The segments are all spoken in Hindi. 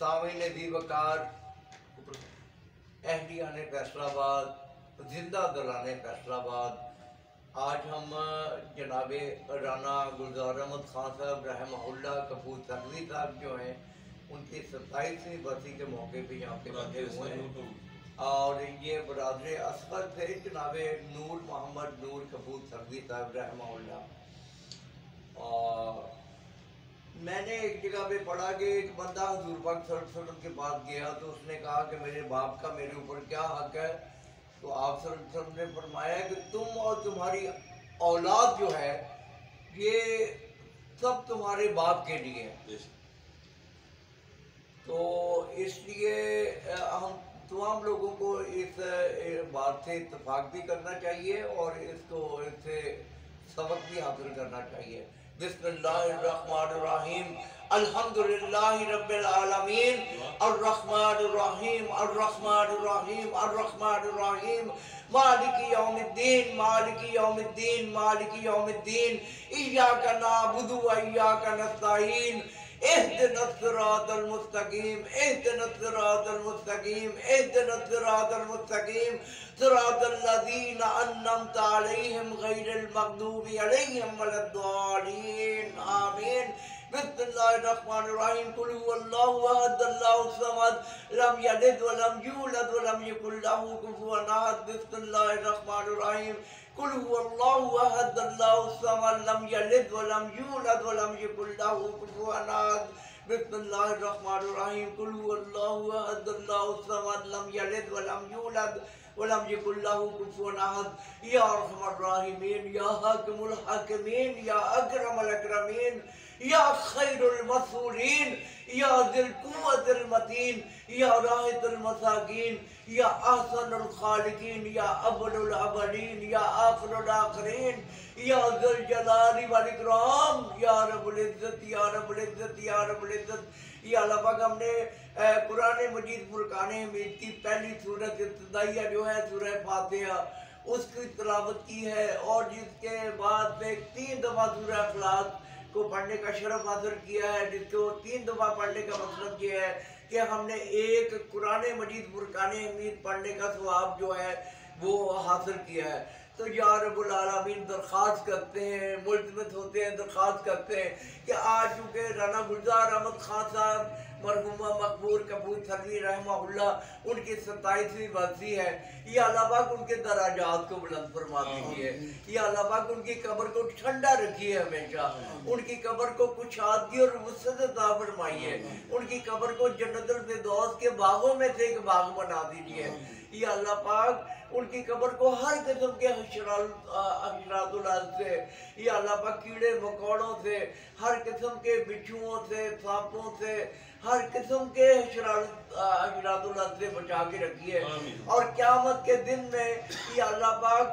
सामीन दी वकार, अहलियान फैसलाबाद, जिंदा दलाने फैसलाबाद, आज हम जनाब राना गुलजार अहमद खान साहब रहमहुल्लाह कपूर तकवी साहब जो हैं उनकी 27वीं बरसी के मौके पर यहाँ पे बंधे हुए हैं। और ये बरादर असगर थे जनाब नूर मोहम्मद नूर कपूर तकवी साहब रहमहुल्लाह। और मैंने एक जगह पे पढ़ा कि एक बंदा हुजूर पाक सल्लल्लाहु अलैहि वसल्लम के पास गया तो उसने कहा कि मेरे बाप का मेरे ऊपर क्या हक है। तो आप सल्लल्लाहु अलैहि वसल्लम ने फरमाया कि तुम और तुम्हारी औलाद जो है ये सब तुम्हारे बाप के लिए है। तो इसलिए हम तमाम लोगों को इस बात से इत्तेफाक भी करना चाहिए और इससे सबक भी हासिल करना चाहिए। बिस्मिल्लाहिर्रहमानिर्रहीम, अल्हम्दुलिल्लाहि रब्बिल आलमीन, अर्रहमानिर्रहीम अर्रहमानिर्रहीम अर्रहमानिर्रहीम, मालिकी यौमिद्दीन मालिकी यौमिद्दीन मालिकी यौमिद्दीन, इय्याका नअबुदु व इय्याका नस्तईन, इहदिनस सिरातल मुस्तकीम इहदिनस सिरातल मुस्तकीम इहदिनस सिरातल मुस्तकीम, सिरातल लज़ीना अन्अमता अलैहिम गैरिल मग़दूबि अलैहिम वलद्दालीन, आमीन। बिस्मिल्लाहिर्रहमानिर्रहीम, कुल हुवल्लाहु अहद अल्लाहुस समद, लम यलिद व लम यूलद व लम यकुल लहू कुफुवन अहद। बिस्मिल्लाहिर्रहमानिर्रहीम, कुल हुवल्लाहु अहद अल्लाहुस समद, लम यलिद व लम यूलद व लम यकुल लहू कुफुवन अहद। बिस्मिल्लाहिर्रहमानिर्रहीम, कुल हुवल्लाहु अहद अल्लाहुस समद, लम यलिद व लम यूलद व लम यकुल लहू कुफुवन अहद। या अरहमर राहिमीन, या हाकिमुल हाकिमीन, या अकरमल अकरमीन, या खैरुल मसूलीन, या ज़िल कुव्वतिल मतीन, या राहितुल मसाकीन, या अहसनुल खालिकीन, या अव्वलुल अव्वलीन, या आखिरुल आखिरीन, या ज़ुल जलाली वल इकराम, या रब्बुल इज़्ज़त या रब्बुल इज़्ज़त या रब्बुल इज़्ज़त। या अल्लाह पाक, हमने कुरान मजीद फुरकान हमीद की पहली सूरत इब्तिदाइया जो है सूरह फातिहा उसकी तिलावत की है और जिसके बाद में 3 दफ़ा सूरह इखलास को पढ़ने का शरफ हासिल किया है, जिसको 3 दफ़ा पढ़ने का मतलब ये है कि हमने एक कुरान मजीद फुरकान हमीद पढ़ने का सवाब जो है वो हासिल किया है। तो या रब्बुल आलमीन दरख्वास्त करते हैं, मुल्तमस होते हैं, दरख्वास्त करते हैं कि आज चूँकि राना गुलजार अहमद खान साहब मरहूमा मकबूल कपूर तकवी रहमहुल्लाह उनकी 27वीं बरसी है, या अल्लाह पाक उनके दराजात को बुलंद फरमा दीजिए, या अल्लाह पाक उनकी कब्र को ठंडा रखिए, हमेशा उनकी कब्र को कुशादगी और वुसअत अता फरमाइए, उनकी कब्र को जन्नतुल फिरदौस के बागों में से एक बाग बना दीजिए। या अल्लाह पाक उनकी कब्र को हर किस्म के हशरातुल से, या अल्लाह पाक कीड़े मकोड़ों से, हर किस्म के बिच्छुओं से, सांपों से, हर किस्म के हशरातुल से बचा के रखिए। और क़यामत के दिन में या अल्लाह पाक,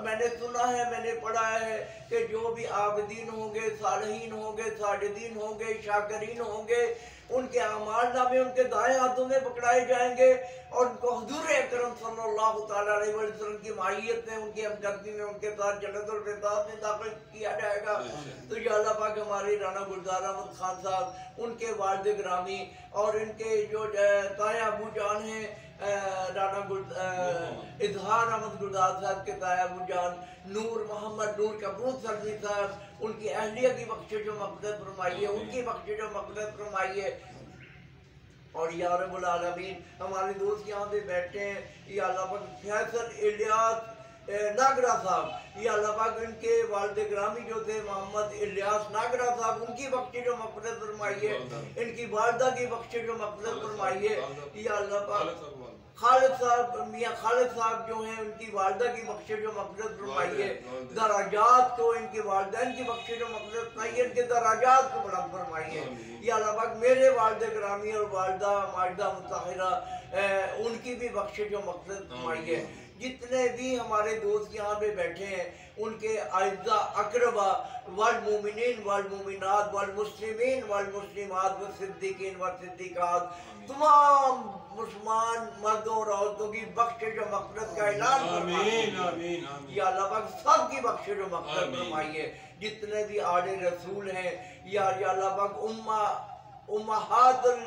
मैंने सुना है, मैंने पढ़ा है कि जो भी आबिदीन होंगे, सालिहीन होंगे, साजिदीन होंगे, शाकिरीन होंगे, उनके अमाल नामे उनके दाएं हाथों में पकड़ाए जाएंगे और उनको हुजूर अकरम सल्लल्लाहु तआला अलैहि वसल्लम की माहियत में, उनकी हमदर्दी में, उनके साथ जन्नतुल फिरदौस में दाखिल किया जाएगा। तो या अल्लाह पाक हमारे राना गुलजार अहमद खान साहब, उनके वालिद गिरामी और इनके जो ताया अबू जान हैं राना इजहार अहमद गुलजार साहब के ताया अबू जान नूर मोहम्मद नूर कपूर तकवी साहब, उनकी अहलिया की बख्शिश व मग़फ़िरत फरमाइए, उनकी बख्शिश व मग़फ़िरत फरमाइए। और या रब्बुल आलमीन, हमारे दोस्त यहाँ पे बैठे हैं, या अल्लाह पाक फैसल इलियास नागरा साहब, या अल्लाह पाक इनके वालिद गिरामी जो थे मोहम्मद इलियास नागरा साहब, उनकी बख्शिश व मग़फ़िरत फरमाइए, इनकी वालिदा की बख्शिश व मग़फ़िरत फरमाइए। या अल्लाह पाक खालिद साहब, मियाँ खालिद साहब जो हैं उनकी वालिदा की बख्शिश व मग़फ़िरत फरमाइए, दराजात को इनके वालिदैन की बख्शिश व मग़फ़िरत फरमाइए, इनके दराजात को बुलंद फरमाइए। या अल्लाह पाक मेरे वालिद गिरामी और वालिदा माजिदा मुताहिरा उनकी भी बख्शिश व मग़फ़िरत फरमाइए। जितने भी हमारे दोस्त यहाँ पे बैठे हैं उनके आइज़ा अक़रबा वल मोमिनीन वल मोमिनात वल मुस्लिमीन वल मुस्लिमात व सिद्दीकीन व सिद्दीक़ात, तमाम मुसलमान मर्दों और औरतों की बख्शिश व मग़फ़िरत का ऐलान फरमाइए। या अल्लाह पाक सब की बख्शिश व मग़फ़िरत फरमाइए। जितने भी आले रसूल हैं, या अल्लाह पाक उम्महातुल